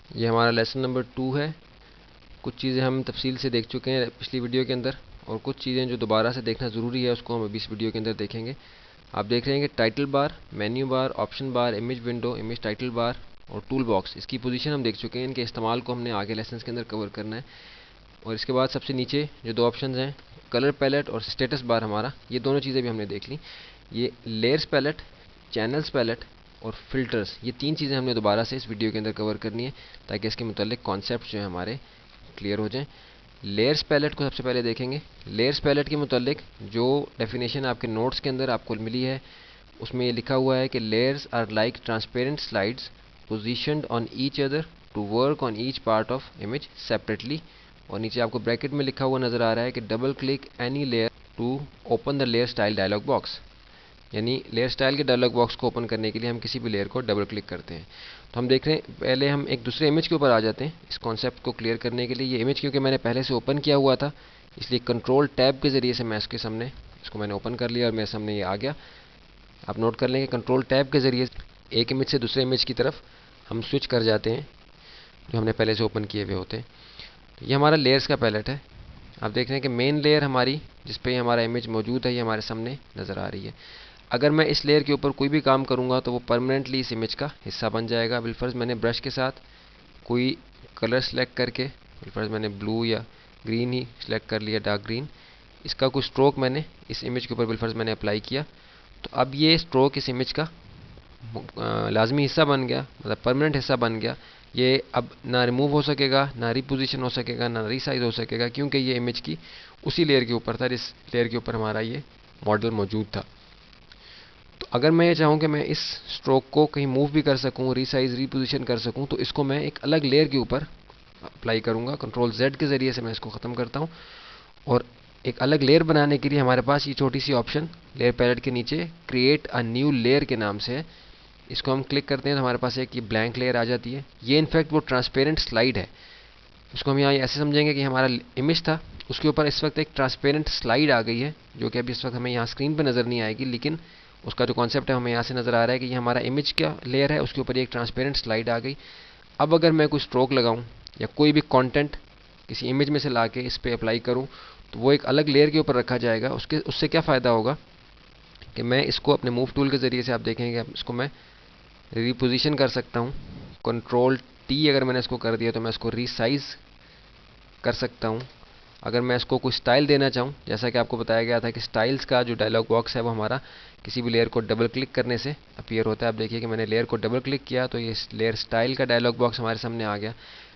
ये हमारा lesson number 2 है। कुछ चीज़ें हम तफसील से देख चुके हैं पिछली वीडियो के अंदर, और कुछ चीज़ें जो दोबारा से देखना ज़रूरी है उसको हम अभी इस वीडियो के अंदर देखेंगे। आप देख रहे हैं कि title bar, menu bar, option bar, image window, image title bar और टूल बॉक्स, इसकी पोजीशन हम देख चुके हैं। इनके इस्तेमाल को हमने आगे लेसन के अंदर कवर करना है। और इसके बाद सबसे नीचे जो दो ऑप्शन हैं, कलर पैलेट और स्टेटस बार, हमारा ये दोनों चीज़ें भी हमने देख ली। ये लेयर्स पैलेट, चैनल्स पैलेट और फिल्टर्स, ये तीन चीज़ें हमने दोबारा से इस वीडियो के अंदर कवर करनी है ताकि इसके मुतालिक कॉन्सेप्ट जो है हमारे क्लियर हो जाएं। लेयर्स पैलेट को सबसे पहले देखेंगे। लेयर्स पैलेट के मुतालिक जो डेफिनेशन आपके नोट्स के अंदर आपको मिली है उसमें ये लिखा हुआ है कि layers are like transparent slides positioned on each other to work on each part of image separately. और नीचे आपको ब्रैकेट में लिखा हुआ नज़र आ रहा है कि double click any layer to open the layer style dialog box, यानी लेयर स्टाइल के डायलॉग बॉक्स को ओपन करने के लिए हम किसी भी लेयर को डबल क्लिक करते हैं। तो हम देख रहे हैं, पहले हम एक दूसरे इमेज के ऊपर आ जाते हैं इस कॉन्सेप्ट को क्लियर करने के लिए। ये इमेज क्योंकि मैंने पहले से ओपन किया हुआ था, इसलिए कंट्रोल टैब के ज़रिए से मैं इसके सामने इसको मैंने ओपन कर लिया और मेरे सामने ये आ गया। आप नोट कर लेंगे कंट्रोल टैब के ज़रिए एक इमेज से दूसरे इमेज की तरफ हम स्विच कर जाते हैं जो हमने पहले से ओपन किए हुए होते हैं। तो ये हमारा लेयर्स का पैलेट है। आप देख रहे हैं कि मेन लेयर हमारी जिस पे हमारा इमेज मौजूद है ये हमारे सामने नज़र आ रही है। अगर मैं इस लेयर के ऊपर कोई भी काम करूँगा तो वो परमानेंटली इस इमेज का हिस्सा बन जाएगा। बिलफर्ज मैंने ब्रश के साथ कोई कलर सेलेक्ट करके, बिलफर्ज मैंने ब्लू या ग्रीन ही सेलेक्ट कर लिया, डार्क ग्रीन, इसका कुछ स्ट्रोक मैंने इस इमेज के ऊपर बिलफर्ज मैंने अप्लाई किया, तो अब ये स्ट्रोक इस इमेज का लाजमी हिस्सा बन गया, मतलब परमानेंट हिस्सा बन गया। ये अब ना रिमूव हो सकेगा, ना रिपोजिशन हो सकेगा, ना रीसाइज हो सकेगा, क्योंकि ये इमेज की उसी लेयर के ऊपर था जिस लेयर के ऊपर हमारा ये मॉडल मौजूद था। तो अगर मैं ये चाहूँ कि मैं इस स्ट्रोक को कहीं मूव भी कर सकूँ, रीसाइज रीपोजिशन कर सकूँ, तो इसको मैं एक अलग लेयर के ऊपर अप्लाई करूँगा। कंट्रोल Z के ज़रिए से मैं इसको ख़त्म करता हूँ और एक अलग लेयर बनाने के लिए हमारे पास ये छोटी सी ऑप्शन लेयर पैलेट के नीचे क्रिएट अ न्यू लेयर के नाम से है। इसको हम क्लिक करते हैं तो हमारे पास एक ये ब्लैंक लेयर आ जाती है। ये इनफैक्ट वो ट्रांसपेरेंट स्लाइड है। इसको हम यहाँ ऐसे समझेंगे कि हमारा इमेज था उसके ऊपर इस वक्त एक ट्रांसपेरेंट स्लाइड आ गई है, जो कि अभी इस वक्त हमें यहाँ स्क्रीन पर नज़र नहीं आएगी, लेकिन उसका जो कॉन्सेप्ट है हमें यहाँ से नज़र आ रहा है कि ये हमारा इमेज का लेयर है, उसके ऊपर एक ट्रांसपेरेंट स्लाइड आ गई। अब अगर मैं कोई स्ट्रोक लगाऊँ या कोई भी कॉन्टेंट किसी इमेज में से ला के इस पर अप्लाई करूँ तो वो एक अलग लेयर के ऊपर रखा जाएगा। उससे क्या फ़ायदा होगा कि मैं इसको अपने मूव टूल के ज़रिए से, आप देखेंगे इसको मैं रिपोजिशन कर सकता हूँ। कंट्रोल T अगर मैंने इसको कर दिया तो मैं इसको रीसाइज कर सकता हूँ। अगर मैं इसको कोई स्टाइल देना चाहूँ, जैसा कि आपको बताया गया था कि स्टाइल्स का जो डायलॉग बॉक्स है वो हमारा किसी भी लेयर को डबल क्लिक करने से अपीयर होता है। आप देखिए कि मैंने लेयर को डबल क्लिक किया तो ये लेयर स्टाइल का डायलॉग बॉक्स हमारे सामने आ गया।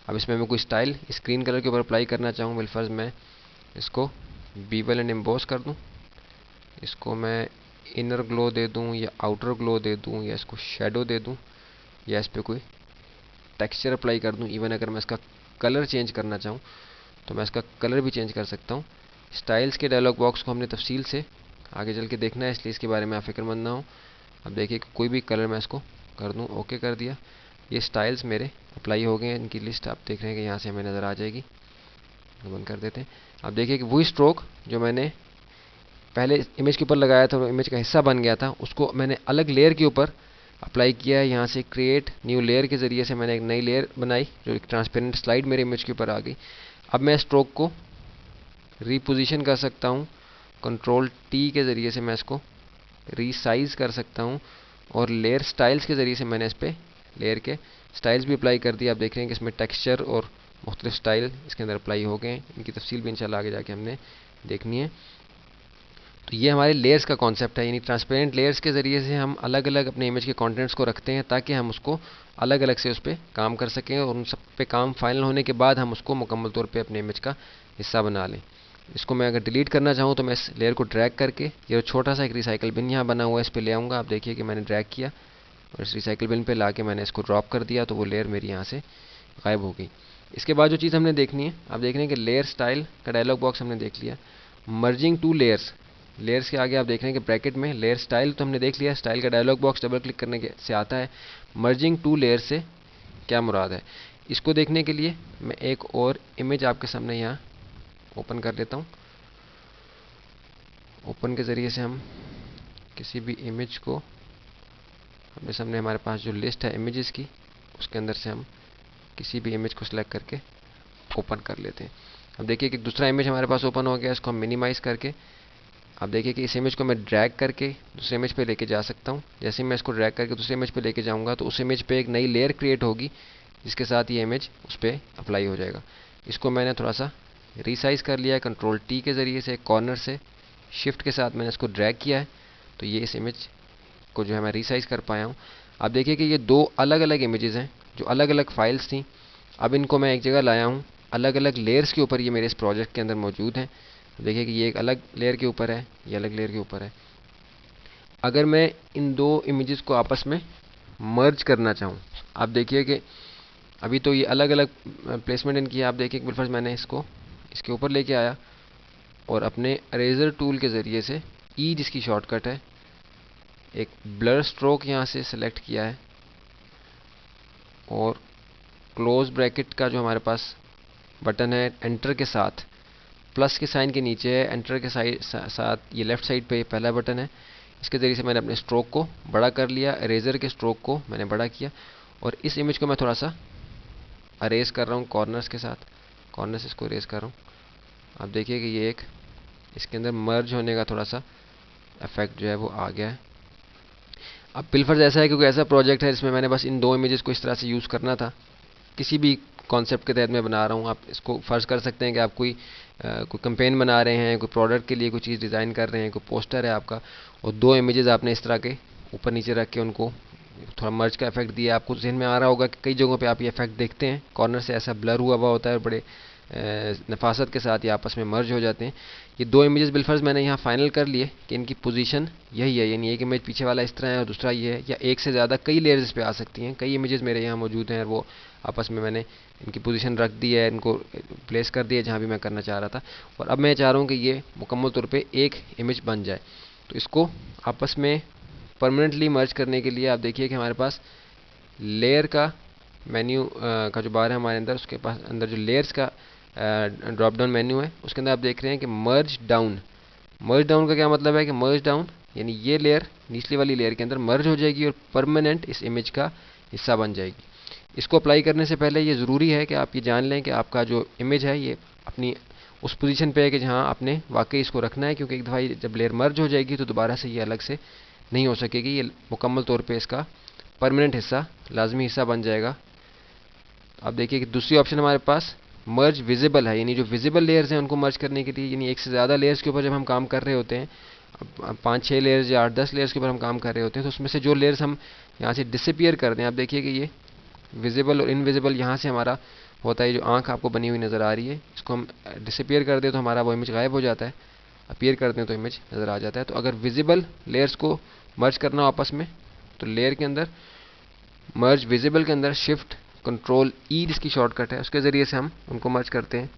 अब इसमें मैं कोई स्टाइल स्क्रीन कलर के ऊपर अप्लाई करना चाहूँ, बिलफर्ज मैं इसको बीवल एंड एम्बोस कर दूँ, इसको मैं इनर ग्लो दे दूँ या आउटर ग्लो दे दूँ या इसको शेडो दे दूँ या इस पर कोई टेक्सचर अप्लाई कर दूँ। इवन अगर मैं इसका कलर चेंज करना चाहूँ तो मैं इसका कलर भी चेंज कर सकता हूँ। स्टाइल्स के डायलॉग बॉक्स को हमने तफसील से आगे चल के देखना है, इसलिए इसके बारे में आप फिक्रमंद ना हो। अब देखिए कि कोई भी कलर मैं इसको कर दूँ, ओके कर दिया, ये स्टाइल्स मेरे अप्लाई हो गए हैं। इनकी लिस्ट आप देख रहे हैं कि यहाँ से हमें नज़र आ जाएगी। बंद कर देते हैं। अब देखिए कि वही स्ट्रोक जो मैंने पहले इमेज के ऊपर लगाया था, इमेज का हिस्सा बन गया था, उसको मैंने अलग लेयर के ऊपर अप्लाई किया है। यहाँ से क्रिएट न्यू लेयर के ज़रिए से मैंने एक नई लेयर बनाई जो एक ट्रांसपेरेंट स्लाइड मेरे इमेज के ऊपर आ गई। अब मैं स्ट्रोक को रीपोजिशन कर सकता हूँ, कंट्रोल T के ज़रिए से मैं इसको रीसाइज कर सकता हूँ और लेयर स्टाइल्स के ज़रिए से मैंने इस पर लेयर के स्टाइल्स भी अप्लाई कर दिया। आप देख रहे हैं कि इसमें टेक्सचर और मुख्तलिफ स्टाइल इसके अंदर अप्लाई हो गए हैं। इनकी तफसील भी इंशाल्लाह आगे जाके हमने देखनी है। तो ये हमारे लेयर्स का कॉन्सेप्ट है, यानी ट्रांसपेरेंट लेयर्स के ज़रिए से हम अलग अलग अपने इमेज के कंटेंट्स को रखते हैं ताकि हम उसको अलग अलग से उस पर काम कर सकें और उन सब पे काम फाइनल होने के बाद हम उसको मुकम्मल तौर पे अपने इमेज का हिस्सा बना लें। इसको मैं अगर डिलीट करना चाहूँ तो मैं इस लेयर को ड्रैग करके ये छोटा सा एक रिसाइकल बिन यहाँ बना हुआ है इस पर ले आऊँगा। आप देखिए कि मैंने ड्रैग किया और इस रिसाइकल बिन पे ला के मैंने इसको ड्रॉप कर दिया तो वो लेयर मेरी यहाँ से गायब हो गई। इसके बाद जो चीज़ हमने देखनी है, आप देख रहे हैं कि लेयर स्टाइल का डायलॉग बॉक्स हमने देख लिया। मर्जिंग टू लेयर्स, लेयर्स के आगे आप देख रहे हैं कि ब्रैकेट में लेयर स्टाइल तो हमने देख लिया, स्टाइल का डायलॉग बॉक्स डबल क्लिक करने के से आता है। मर्जिंग टू लेयर से क्या मुराद है, इसको देखने के लिए मैं एक और इमेज आपके सामने यहाँ ओपन कर लेता हूँ। ओपन के ज़रिए से हम किसी भी इमेज को अपने सामने, हमारे पास जो लिस्ट है इमेजेस की उसके अंदर से हम किसी भी इमेज को सिलेक्ट करके ओपन कर लेते हैं। अब देखिए कि दूसरा इमेज हमारे पास ओपन हो गया। इसको हम मिनिमाइज़ करके, अब देखिए कि इस इमेज को मैं ड्रैग करके दूसरे इमेज पे लेके जा सकता हूँ। जैसे ही मैं इसको ड्रैग करके दूसरे इमेज पे लेके जाऊँगा तो उस इमेज पे एक नई लेयर क्रिएट होगी, जिसके साथ ये इमेज उस पर अप्लाई हो जाएगा। इसको मैंने थोड़ा सा रीसाइज़ कर लिया है कंट्रोल टी के ज़रिए से, कॉर्नर से शिफ्ट के साथ मैंने इसको ड्रैग किया है, तो ये इस इमेज को जो है मैं रीसाइज़ कर पाया हूँ। अब देखिए कि ये दो अलग अलग इमेजेस हैं जो अलग अलग फाइल्स थी, अब इनको मैं एक जगह लाया हूँ, अलग अलग लेयर्स के ऊपर ये मेरे इस प्रोजेक्ट के अंदर मौजूद हैं। देखिए कि ये एक अलग लेयर के ऊपर है, ये अलग लेयर के ऊपर है। अगर मैं इन दो इमेजेस को आपस में मर्ज करना चाहूँ, आप देखिए कि अभी तो ये अलग अलग प्लेसमेंट इनकी है। आप देखिए कि बिलफर्ज मैंने इसको इसके ऊपर लेके आया और अपने इरेजर टूल के ज़रिए से ई, जिसकी शॉर्टकट है, एक ब्लर स्ट्रोक यहाँ से सेलेक्ट किया है और क्लोज ब्रैकेट का जो हमारे पास बटन है एंटर के साथ, प्लस के साइन के नीचे है एंटर के साथ ये लेफ़्ट साइड पे पहला बटन है, इसके ज़रिए से मैंने अपने स्ट्रोक को बड़ा कर लिया, इरेजर के स्ट्रोक को मैंने बड़ा किया और इस इमेज को मैं थोड़ा सा अरेज कर रहा हूँ कॉर्नर्स के साथ, कॉर्नर से इसको अरेज कर रहा हूँ। आप देखिए कि ये एक इसके अंदर मर्ज होने का थोड़ा सा इफेक्ट जो है वो आ गया है। अब पिलफर्स ऐसा है क्योंकि ऐसा प्रोजेक्ट है जिसमें मैंने बस इन दो इमेजेस को इस तरह से यूज़ करना था, किसी भी कॉन्सेप्ट के तहत मैं बना रहा हूँ। आप इसको फ़र्ज़ कर सकते हैं कि आप कोई कैंपेन बना रहे हैं, कोई प्रोडक्ट के लिए कोई चीज़ डिज़ाइन कर रहे हैं, कोई पोस्टर है आपका, और दो इमेजेस आपने इस तरह के ऊपर नीचे रख के उनको थोड़ा मर्ज का इफेक्ट दिया। आपको जहन में आ रहा होगा कि कई जगहों पे आप ये इफेक्ट देखते हैं, कॉर्नर से ऐसा ब्लर हुआ होता है और बड़े नफासत के साथ ये आपस में मर्ज हो जाते हैं। ये दो इमेजेस बिलफर्ज मैंने यहाँ फाइनल कर लिए कि इनकी पोजीशन यही है, यानी एक इमेज पीछे वाला इस तरह है और दूसरा ये है, या एक से ज़्यादा कई लेयर्स पे आ सकती हैं। कई इमेजेस मेरे यहाँ मौजूद हैं और वो आपस में मैंने इनकी पोजीशन रख दी है, इनको प्लेस कर दिया जहाँ भी मैं करना चाह रहा था, और अब मैं चाह रहा हूँ कि ये मुकम्मल तौर पर एक इमेज बन जाए। तो इसको आपस में परमानेंटली मर्ज करने के लिए आप देखिए कि हमारे पास लेयर का मेन्यू का जो बार है हमारे अंदर, उसके पास अंदर जो लेयर्स का ड्रॉप डाउन मेन्यू है, उसके अंदर आप देख रहे हैं कि मर्ज डाउन। मर्ज डाउन का क्या मतलब है कि मर्ज डाउन यानी ये लेयर निचली वाली लेयर के अंदर मर्ज हो जाएगी और परमानेंट इस इमेज का हिस्सा बन जाएगी। इसको अप्लाई करने से पहले ये ज़रूरी है कि आप ये जान लें कि आपका जो इमेज है ये अपनी उस पोजीशन पे है कि जहाँ आपने वाकई इसको रखना है, क्योंकि एक दफ़ा जब लेयर मर्ज हो जाएगी तो दोबारा से ये अलग से नहीं हो सकेगी, ये मुकम्मल तौर पे इसका परमानेंट हिस्सा, लाजमी हिस्सा बन जाएगा। अब देखिए कि दूसरी ऑप्शन हमारे पास मर्ज विजिबल है, यानी जो विजिबल लेयर्स हैं उनको मर्ज करने के लिए, यानी एक से ज़्यादा लेयर्स के ऊपर जब हम काम कर रहे होते हैं, 5-6 लेयर्स या 8-10 लेयर्स के ऊपर हम काम कर रहे होते हैं, तो उसमें से जो लेयर्स हम यहाँ से डिसअपियर कर दें, आप देखिए कि ये विजिबल और इनविजिबल यहाँ से हमारा होता है। जो आंख आपको बनी हुई नज़र आ रही है, इसको हम डिसअपियर कर दें तो हमारा वो इमेज गायब हो जाता है, अपीयर करते हैं तो इमेज नज़र आ जाता है। तो अगर विजिबल लेयर्स को मर्ज करना हो आपस में, तो लेयर के अंदर मर्ज विजिबल के अंदर शिफ्ट कंट्रोल ई, जिसकी शॉर्टकट है, उसके ज़रिए से हम उनको मर्ज करते हैं।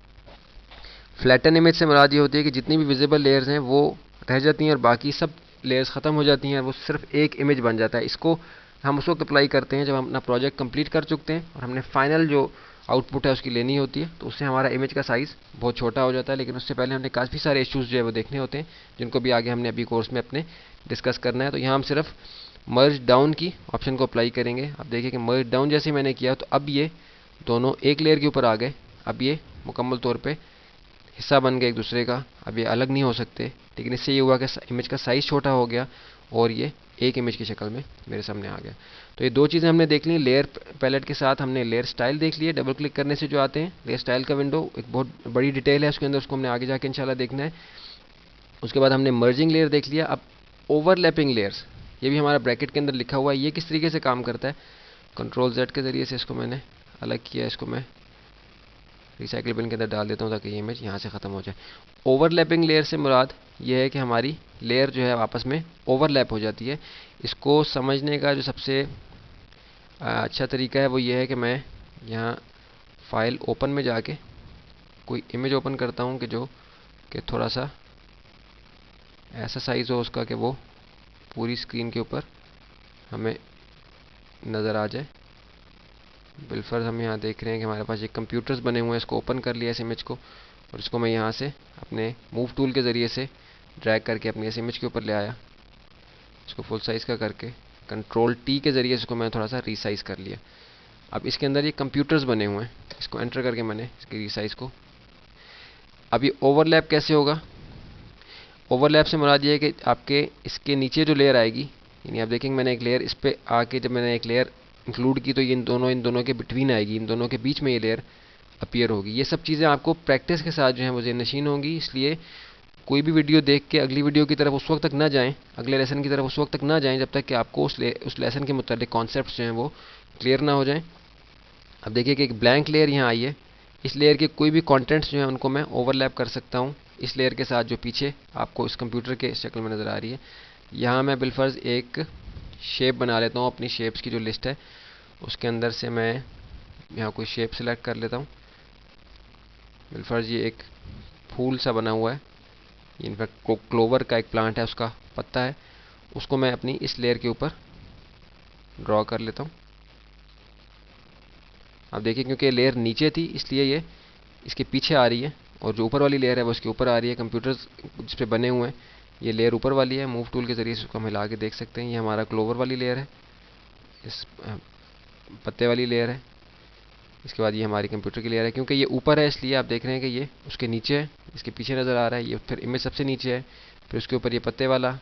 फ्लैटन इमेज से मुराद ये होती है कि जितनी भी विजिबल लेयर्स हैं वो रह जाती हैं और बाकी सब लेयर्स ख़त्म हो जाती हैं और वो सिर्फ एक इमेज बन जाता है। इसको हम उस वक्त अप्लाई करते हैं जब हम अपना प्रोजेक्ट कंप्लीट कर चुकते हैं और हमने फाइनल जो आउटपुट है उसकी लेनी होती है, तो उससे हमारा इमेज का साइज़ बहुत छोटा हो जाता है। लेकिन उससे पहले हमने काफ़ी सारे इश्यूज़ जो है वो देखने होते हैं, जिनको भी आगे हमने अभी कोर्स में अपने डिस्कस करना है। तो यहाँ हम सिर्फ मर्ज डाउन की ऑप्शन को अप्लाई करेंगे। अब देखिए कि मर्ज डाउन जैसे मैंने किया तो अब ये दोनों एक लेयर के ऊपर आ गए, अब ये मुकम्मल तौर पे हिस्सा बन गए एक दूसरे का, अब ये अलग नहीं हो सकते। लेकिन इससे ये हुआ कि इमेज का साइज़ छोटा हो गया और ये एक इमेज की शक्ल में मेरे सामने आ गया। तो ये दो चीज़ें हमने देख ली। लेयर पैलेट के साथ हमने लेयर स्टाइल देख लिया, डबल क्लिक करने से जो आते हैं। लेयर स्टाइल का विंडो एक बहुत बड़ी डिटेल है उसके अंदर, उसको हमने आगे जाके इंशाल्लाह देखना है। उसके बाद हमने मर्जिंग लेयर देख लिया। अब ओवरलैपिंग लेयर्स, ये भी हमारा ब्रैकेट के अंदर लिखा हुआ है, ये किस तरीके से काम करता है। कंट्रोल Z के ज़रिए से इसको मैंने अलग किया, इसको मैं रिसाइकिल बिन के अंदर डाल देता हूँ ताकि ये इमेज यहाँ से ख़त्म हो जाए। ओवरलैपिंग लेयर से मुराद ये है कि हमारी लेयर जो है आपस में ओवरलैप हो जाती है। इसको समझने का जो सबसे अच्छा तरीका है वो ये है कि मैं यहाँ फाइल ओपन में जाके कोई इमेज ओपन करता हूँ कि जो कि थोड़ा सा ऐसा साइज़ हो उसका कि वो पूरी स्क्रीन के ऊपर हमें नज़र आ जाए। बिलफर्ज हम यहाँ देख रहे हैं कि हमारे पास ये कंप्यूटर्स बने हुए हैं। इसको ओपन कर लिया इस इमेज को, और इसको मैं यहाँ से अपने मूव टूल के ज़रिए से ड्रैग करके अपनी इस इमेज के ऊपर ले आया। इसको फुल साइज़ का करके कंट्रोल T के ज़रिए इसको मैं थोड़ा सा रीसाइज़ कर लिया। अब इसके अंदर ये कंप्यूटर्स बने हुए हैं, इसको एंटर करके मैंने इसकी रीसाइज को, अब ये ओवरलैप कैसे होगा? ओवरलैप से मुराद ये है कि आपके इसके नीचे जो लेयर आएगी, यानी आप देखेंगे मैंने एक लेयर इस पर आके जब मैंने एक लेयर इंक्लूड की तो ये इन दोनों के बिटवीन आएगी, इन दोनों के बीच में ये लेयर अपीयर होगी। ये सब चीज़ें आपको प्रैक्टिस के साथ जो है वो ज़हननशीन होंगी, इसलिए कोई भी वीडियो देख के अगली वीडियो की तरफ उस वक्त तक ना जाएं, अगले लेसन की तरफ उस वक्त तक ना जाएं जब तक कि आपको उस लेसन के मुतालिक कॉन्सेप्ट जो हैं वो क्लियर ना हो जाएं। अब देखिए कि एक ब्लैंक लेयर यहाँ आई है, इस लेयर के कोई भी कंटेंट्स जो हैं उनको मैं ओवरलैप कर सकता हूँ इस लेयर के साथ जो पीछे आपको इस कंप्यूटर के शक्ल में नज़र आ रही है। यहाँ मैं बिलफर्ज एक शेप बना लेता हूँ, अपनी शेप्स की जो लिस्ट है उसके अंदर से मैं यहाँ कोई शेप सेलेक्ट कर लेता हूँ। बिलफर्ज ये एक फूल सा बना हुआ है, इनफैक्ट क्लोवर का एक प्लांट है, उसका पत्ता है, उसको मैं अपनी इस लेयर के ऊपर ड्रॉ कर लेता हूँ। अब देखिए क्योंकि लेयर नीचे थी इसलिए ये इसके पीछे आ रही है, और जो ऊपर वाली लेयर है वो इसके ऊपर आ रही है। कंप्यूटर्स जिस पे बने हुए हैं ये लेयर ऊपर वाली है, मूव टूल के ज़रिए इसको हम हिला के देख सकते हैं। ये हमारा क्लोवर वाली लेयर है, इस पत्ते वाली लेयर है, इसके बाद ये हमारी कंप्यूटर की लेयर है। क्योंकि ये ऊपर है इसलिए आप देख रहे हैं कि ये उसके नीचे है, इसके पीछे नज़र आ रहा है। ये फिर इमेज सबसे नीचे है, फिर उसके ऊपर ये पत्ते वाला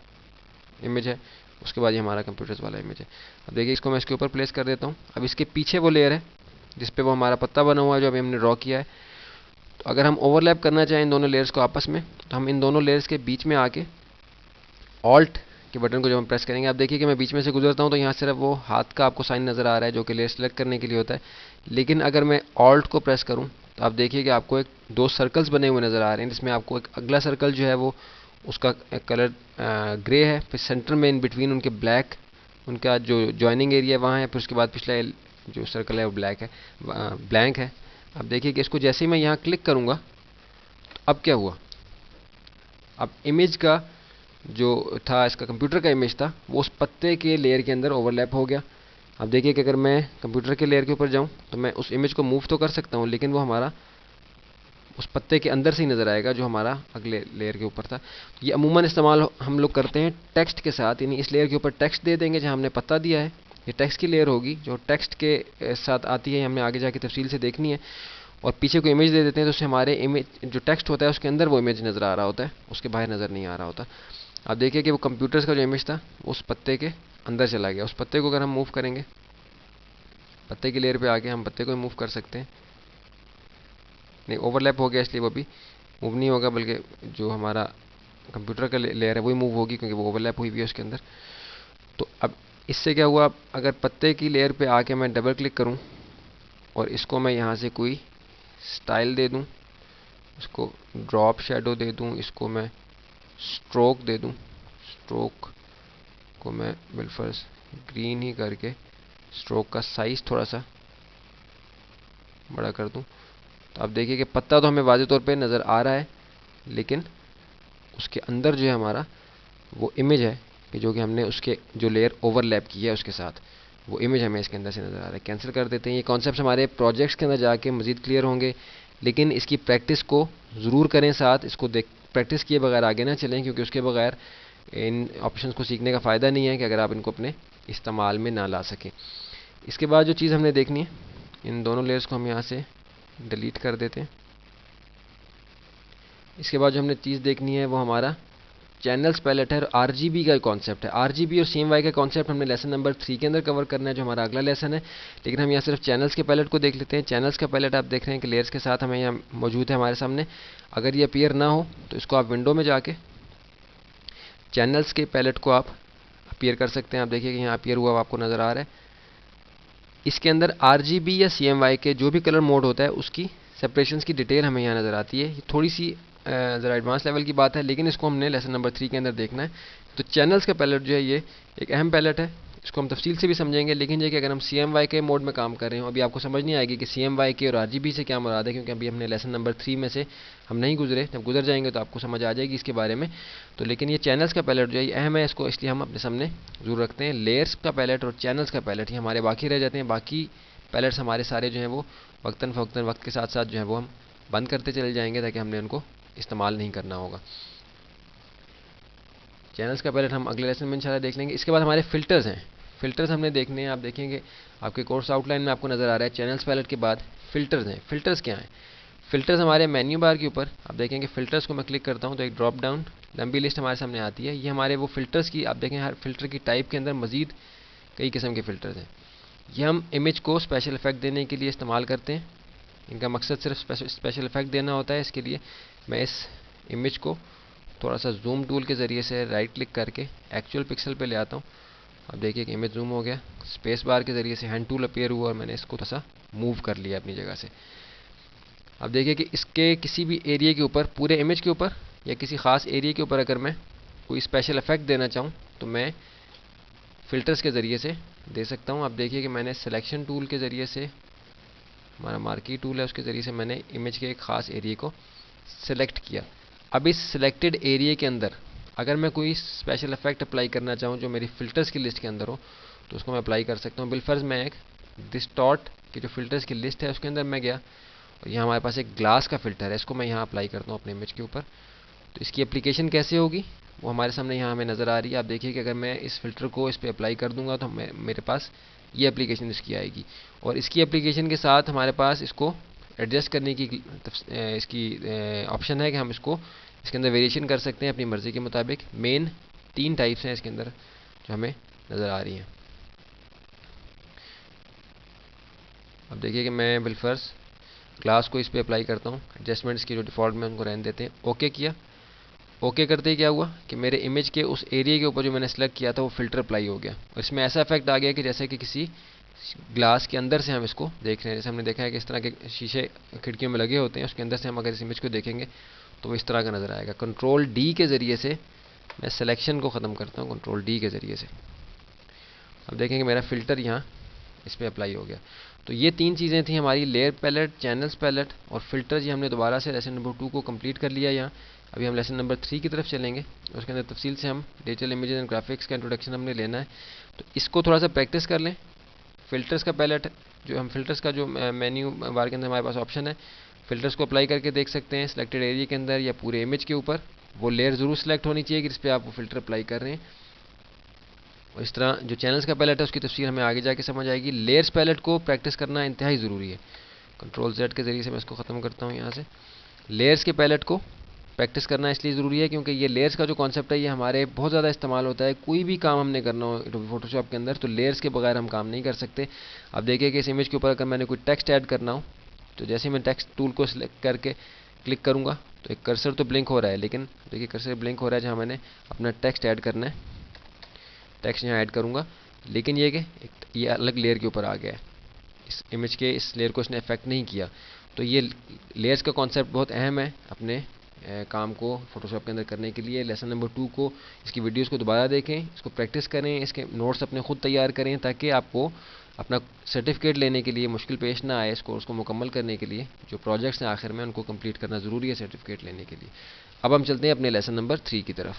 इमेज है, उसके बाद ये हमारा कंप्यूटर्स वाला इमेज है। अब देखिए इसको मैं इसके ऊपर प्लेस कर देता हूँ। अब इसके पीछे वो लेयर है जिस पे वो हमारा पत्ता बना हुआ है जो अभी हमने ड्रॉ किया है। तो अगर हम ओवरलैप करना चाहें इन दोनों लेयर्स को आपस में, तो हम इन दोनों लेयर्स के बीच में आके ऑल्ट के बटन को जब हम प्रेस करेंगे, आप देखिए कि मैं बीच में से गुजरता हूँ तो यहाँ सिर्फ वो हाथ का आपको साइन नज़र आ रहा है जो कि लेयर सेलेक्ट करने के लिए होता है। लेकिन अगर मैं ऑल्ट को प्रेस करूँ तो आप देखिए कि आपको एक दो सर्कल्स बने हुए नज़र आ रहे हैं, जिसमें आपको एक अगला सर्कल जो है वो उसका कलर ग्रे है, फिर सेंटर में इन बिटवीन उनके ब्लैक, उनका जो जॉइनिंग एरिया वहाँ है, फिर उसके बाद पिछला जो सर्कल है वो ब्लैंक है। अब देखिए कि इसको जैसे ही मैं यहाँ क्लिक करूँगा तो अब क्या हुआ, अब इमेज का जो था, इसका कंप्यूटर का इमेज था, वो उस पत्ते के लेयर के अंदर ओवरलैप हो गया। अब देखिए कि अगर मैं कंप्यूटर के लेयर के ऊपर जाऊँ तो मैं उस इमेज को मूव तो कर सकता हूँ, लेकिन वो हमारा उस पत्ते के अंदर से ही नज़र आएगा जो हमारा अगले लेयर के ऊपर था। ये अमूमन इस्तेमाल हम लोग करते हैं टेक्स्ट के साथ, यानी इस लेयर के ऊपर टेक्स्ट दे देंगे जहाँ हमने पत्ता दिया है, ये टेक्स्ट की लेयर होगी जो टेक्स्ट के साथ आती है, हमने आगे जाके तफसील से देखनी है। और पीछे को इमेज दे देते हैं तो उससे हमारे इमेज जो टेक्स्ट होता है उसके अंदर वो इमेज नज़र आ रहा होता है, उसके बाहर नज़र नहीं आ रहा होता। आप देखिए कि वो कंप्यूटर्स का जो इमेज था उस पत्ते के अंदर चला गया। उस पत्ते को अगर हम मूव करेंगे, पत्ते की लेयर पे आके हम पत्ते को मूव कर सकते हैं। नहीं, ओवरलैप हो गया इसलिए वो भी मूव नहीं होगा, बल्कि जो हमारा कंप्यूटर का लेयर है वही मूव होगी क्योंकि वो ओवरलैप हुई हुई है उसके अंदर। तो अब इससे क्या हुआ, अगर पत्ते की लेयर पे आके मैं डबल क्लिक करूं और इसको मैं यहाँ से कोई स्टाइल दे दूं, इसको ड्रॉप शेडो दे दूं, इसको मैं स्ट्रोक दे दूं, स्ट्रोक को मैं बिलफर्स ग्रीन ही करके स्ट्रोक का साइज थोड़ा सा बड़ा कर दूं, तो अब देखिए कि पत्ता तो हमें वाज़ेह तौर पे नज़र आ रहा है, लेकिन उसके अंदर जो है हमारा वो इमेज है कि जो कि हमने उसके जो लेयर ओवरलैप की है उसके साथ वो इमेज हमें इसके अंदर से नज़र आ रहा है। कैंसिल कर देते हैं। ये कॉन्सेप्ट हमारे प्रोजेक्ट्स के अंदर जाके मज़ीद क्लियर होंगे, लेकिन इसकी प्रैक्टिस को ज़रूर करें साथ, इसको प्रैक्टिस किए बगैर आगे ना चलें, क्योंकि उसके बगैर इन ऑप्शंस को सीखने का फ़ायदा नहीं है कि अगर आप इनको अपने इस्तेमाल में ना ला सकें। इसके बाद जो चीज़ हमने देखनी है, इन दोनों लेयर्स को हम यहाँ से डिलीट कर देते हैं। इसके बाद जो हमने चीज़ देखनी है वो हमारा चैनल्स पैलेट है और आरजीबी का कॉन्सेप्ट है। आरजीबी और सीएमवाई का कॉन्सेप्ट हमने लेसन नंबर 3 के अंदर कवर करना है, जो हमारा अगला लेसन है, लेकिन हम यहाँ सिर्फ चैनल्स के पैलेट को देख लेते हैं। चैनल्स का पैलेट आप देख रहे हैं कि लेयर्स के साथ हमें यहाँ मौजूद है हमारे सामने। अगर ये अपीयर ना हो तो इसको आप विंडो में जाके चैनल्स के पैलेट को आप अपीयर कर सकते हैं। आप देखिए कि यहाँ अपीयर हुआ आपको नज़र आ रहा है। इसके अंदर आरजीबी या सीएमवाई के जो भी कलर मोड होता है उसकी सेपरेशंस की डिटेल हमें यहाँ नज़र आती है। ये थोड़ी सी ज़रा एडवांस लेवल की बात है, लेकिन इसको हमने लेसन नंबर 3 के अंदर देखना है। तो चैनल्स का पैलेट जो है ये एक अहम पैलेट है, इसको हम तफसील से भी समझेंगे, लेकिन ये कि अगर हम CMY के मोड में काम कर रहे हो, अभी आपको समझ नहीं आएगी कि CMY के और RGB से क्या मुराद है, क्योंकि अभी हमने लेसन नंबर 3 में से हम नहीं गुजरे। जब गुजर जाएंगे तो आपको समझ आ जाएगी इसके बारे में। तो लेकिन ये चैनल्स का पैलेट जो है ये अहम है, इसको इसलिए हम अपने सामने जरूर रखते हैं। लेयर्स का पैलेट और चैनल्स का पैलेट ये हमारे बाकी रह जाते हैं। बाकी पैलेट्स हमारे सारे जो हैं वो वक्तन फ़वक्तन वक्त के साथ साथ जो है वो हम बंद करते चले जाएंगे, ताकि हमने उनको इस्तेमाल नहीं करना होगा। चैनल्स का पैलेट हम अगले लेसन में इंशाल्लाह देख लेंगे। इसके बाद हमारे फ़िल्टर्स हैं। फ़िल्टर्स हमने देखने हैं। आप देखेंगे आपके कोर्स आउटलाइन में आपको नज़र आ रहा है चैनल्स पैलेट के बाद फ़िल्टर्स हैं। फ़िल्टर्स क्या हैं? फ़िल्टर्स हमारे मेन्यू बार के ऊपर आप देखेंगे फ़िल्टर्स को मैं क्लिक करता हूँ तो एक ड्रॉप डाउन लंबी लिस्ट हमारे सामने आती है। ये हमारे वो फ़िल्टर्स की, आप देखें हर फ़िल्टर की टाइप के अंदर मज़ीद कई किस्म के फ़िल्टर्स हैं। ये हम इमेज को स्पेशल इफेक्ट देने के लिए इस्तेमाल करते हैं। इनका मकसद सिर्फ स्पेशल इफेक्ट देना होता है। इसके लिए मैं इस इमेज को थोड़ा सा जूम टूल के ज़रिए से राइट क्लिक करके एक्चुअल पिक्सल पे ले आता हूँ। अब देखिए कि इमेज जूम हो गया। स्पेस बार के ज़रिए से हैंड टूल अपीयर हुआ और मैंने इसको थोड़ा सा मूव कर लिया अपनी जगह से। अब देखिए कि इसके किसी भी एरिया के ऊपर, पूरे इमेज के ऊपर या किसी ख़ास एरिया के ऊपर अगर मैं कोई स्पेशल इफेक्ट देना चाहूँ तो मैं फ़िल्टर्स के ज़रिए से दे सकता हूँ। आप देखिए कि मैंने सिलेक्शन टूल के ज़रिए से, हमारा मार्की टूल है, उसके ज़रिए से मैंने इमेज के एक ख़ास एरिया को सिलेक्ट किया। अब इस सिलेक्टेड एरिया के अंदर अगर मैं कोई स्पेशल इफेक्ट अप्लाई करना चाहूँ जो मेरी फ़िल्टर्स की लिस्ट के अंदर हो तो उसको मैं अप्लाई कर सकता हूँ। बिलफर्ज मैं एक डिस्टॉर्ट की जो फ़िल्टर्स की लिस्ट है उसके अंदर मैं गया और यहाँ हमारे पास एक ग्लास का फ़िल्टर है, इसको मैं यहाँ अप्लाई करता हूँ अपने इमेज के ऊपर। तो इसकी एप्लीकेशन कैसे होगी वो हमारे सामने यहाँ हमें नज़र आ रही है। आप देखिए कि अगर मैं इस फ़िल्टर को इस पर अप्लाई कर दूंगा तो मेरे पास ये एप्लीकेशन इसकी आएगी और इसकी एप्लीकेशन के साथ हमारे पास इसको एडजस्ट करने की इसकी ऑप्शन है कि हम इसके अंदर वेरिएशन कर सकते हैं अपनी मर्ज़ी के मुताबिक। मेन 3 टाइप्स हैं इसके अंदर जो हमें नज़र आ रही हैं। अब देखिए कि मैं बिलफर्स ग्लास को इस पर अप्लाई करता हूँ। एडजस्टमेंट्स की जो डिफ़ॉल्ट में उनको रहने देते हैं। ओके किया। ओके करते ही क्या हुआ कि मेरे इमेज के उस एरिया के ऊपर जो मैंने सेलेक्ट किया था वो फ़िल्टर अप्लाई हो गया और इसमें ऐसा इफेक्ट आ गया कि जैसे कि किसी ग्लास के अंदर से हम इसको देख रहे हैं। जैसे हमने देखा है कि इस तरह के शीशे खिड़कियों में लगे होते हैं, उसके अंदर से हम अगर इस इमेज को देखेंगे तो वो इस तरह का नज़र आएगा। कंट्रोल डी के ज़रिए से मैं सिलेक्शन को ख़त्म करता हूँ, कंट्रोल डी के ज़रिए से। अब देखेंगे मेरा फ़िल्टर यहाँ इस पर अप्लाई हो गया। तो ये 3 चीज़ें थी हमारी, लेयर पैलेट, चैनल्स पैलेट और फ़िल्टर। ये हमने दोबारा से लेसन नंबर 2 को कंप्लीट कर लिया यहाँ। अभी हम लेसन नंबर 3 की तरफ चलेंगे। उसके अंदर तफसील से हम डिजिटल इमेजेस एंड ग्राफिक्स का इंट्रोडक्शन हमने लेना है। तो इसको थोड़ा सा प्रैक्टिस कर लें। फ़िल्टर्स का पैलेट, जो हम फ़िल्टर्स का जो मेन्यू बार के अंदर हमारे पास ऑप्शन है, फ़िल्टर्स को अप्लाई करके देख सकते हैं सिलेक्टेड एरिया के अंदर या पूरे इमेज के ऊपर। वो लेयर ज़रूर सेलेक्ट होनी चाहिए कि जिस पर आप वो फ़िल्टर अप्लाई कर रहे हैं। और इस तरह जो चैनल्स का पैलेट है उसकी तफसीर हमें आगे जाके समझ आएगी। लेयर्स पैलेट को प्रैक्टिस करना इंतहाई ज़रूरी है। कंट्रोल Z के ज़रिए से मैं इसको ख़त्म करता हूँ यहाँ से। लेयर्स के पैलेट को प्रैक्टिस करना इसलिए ज़रूरी है क्योंकि ये लेयर्स का जो कॉन्सेप्ट है ये हमारे बहुत ज़्यादा इस्तेमाल होता है। कोई भी काम हमने करना हो फोटोशॉप के अंदर तो लेयर्स के बगैर हम काम नहीं कर सकते। अब देखिए कि इस इमेज के ऊपर अगर मैंने कोई टेक्स्ट ऐड करना हो तो जैसे मैं टेक्स्ट टूल को सिलेक्ट करके क्लिक करूँगा तो एक कर्सर तो ब्लिंक हो रहा है, लेकिन देखिए कर्सर ब्लिंक हो रहा है जहाँ मैंने अपना टेक्स्ट ऐड करना है। टेक्स्ट यहाँ ऐड करूँगा, लेकिन ये कि ये अलग लेयर के ऊपर आ गया है। इस इमेज के इस लेयर को इसने इफेक्ट नहीं किया। तो ये लेयर्स का कॉन्सेप्ट बहुत अहम है अपने काम को फोटोशॉप के अंदर करने के लिए। लेसन नंबर 2 को, इसकी वीडियोस को दोबारा देखें, इसको प्रैक्टिस करें, इसके नोट्स अपने खुद तैयार करें ताकि आपको अपना सर्टिफिकेट लेने के लिए मुश्किल पेश ना आए। इस कोर्स को मुकम्मल करने के लिए जो प्रोजेक्ट्स हैं आखिर में उनको कंप्लीट करना ज़रूरी है सर्टिफिकेट लेने के लिए। अब हम चलते हैं अपने लेसन नंबर 3 की तरफ।